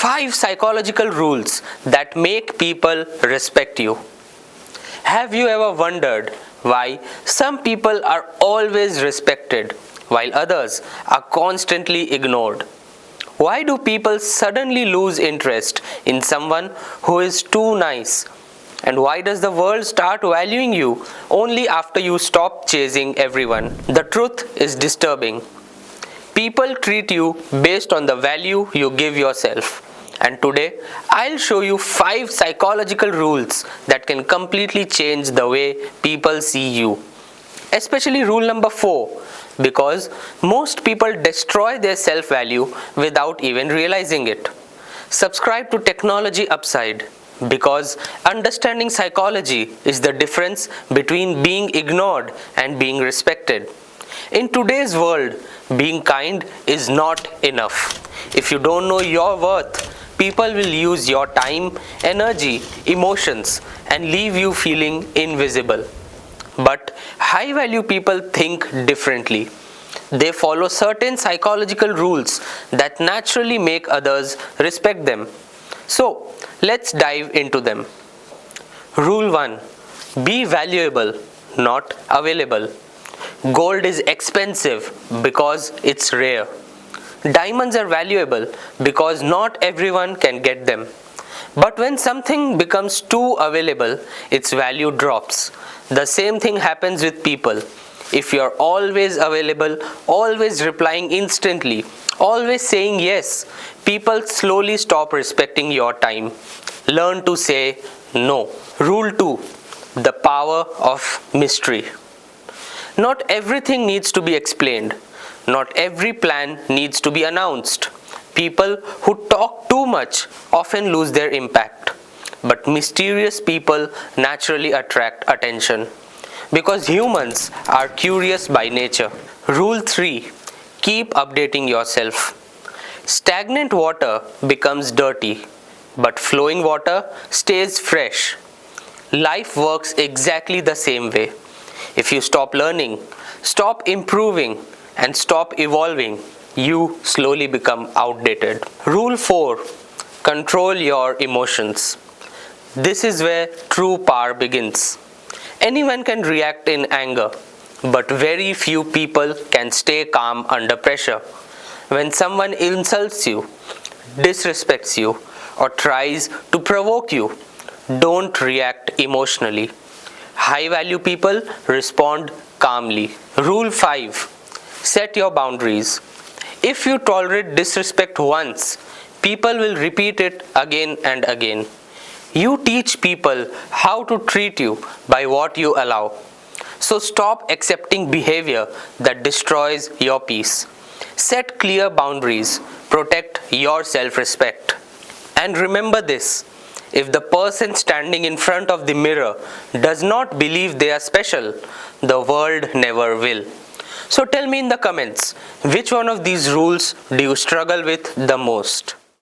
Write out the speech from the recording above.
5 psychological rules that make people respect you. Have you ever wondered why some people are always respected while others are constantly ignored? Why do people suddenly lose interest in someone who is too nice? And why does the world start valuing you only after you stop chasing everyone? The truth is disturbing. People treat you based on the value you give yourself. And today, I'll show you 5 psychological rules that can completely change the way people see you. Especially rule number 4, because most people destroy their self-value without even realizing it. Subscribe to Technology Upside, because understanding psychology is the difference between being ignored and being respected. In today's world, being kind is not enough. If you don't know your worth, people will use your time, energy, emotions, and leave you feeling invisible. But high-value people think differently. They follow certain psychological rules that naturally make others respect them. So, let's dive into them. Rule 1. Be valuable, not available. Gold is expensive because it's rare. Diamonds are valuable because not everyone can get them. But when something becomes too available, its value drops. The same thing happens with people. If you're always available, always replying instantly, always saying yes, people slowly stop respecting your time. Learn to say no. Rule 2. The power of mystery. Not everything needs to be explained. Not every plan needs to be announced. People who talk too much often lose their impact. But mysterious people naturally attract attention, because humans are curious by nature. Rule 3. Keep updating yourself. Stagnant water becomes dirty, but flowing water stays fresh. Life works exactly the same way. If you stop learning, stop improving, and stop evolving, you slowly become outdated. Rule 4. Control your emotions. This is where true power begins. Anyone can react in anger, but very few people can stay calm under pressure. When someone insults you, disrespects you, or tries to provoke you, don't react emotionally. High-value people respond calmly. Rule 5. Set your boundaries. If you tolerate disrespect once, people will repeat it again and again. You teach people how to treat you by what you allow. So stop accepting behavior that destroys your peace. Set clear boundaries. Protect your self-respect. And remember this: if the person standing in front of the mirror does not believe they are special, the world never will. So tell me in the comments, which one of these rules do you struggle with the most?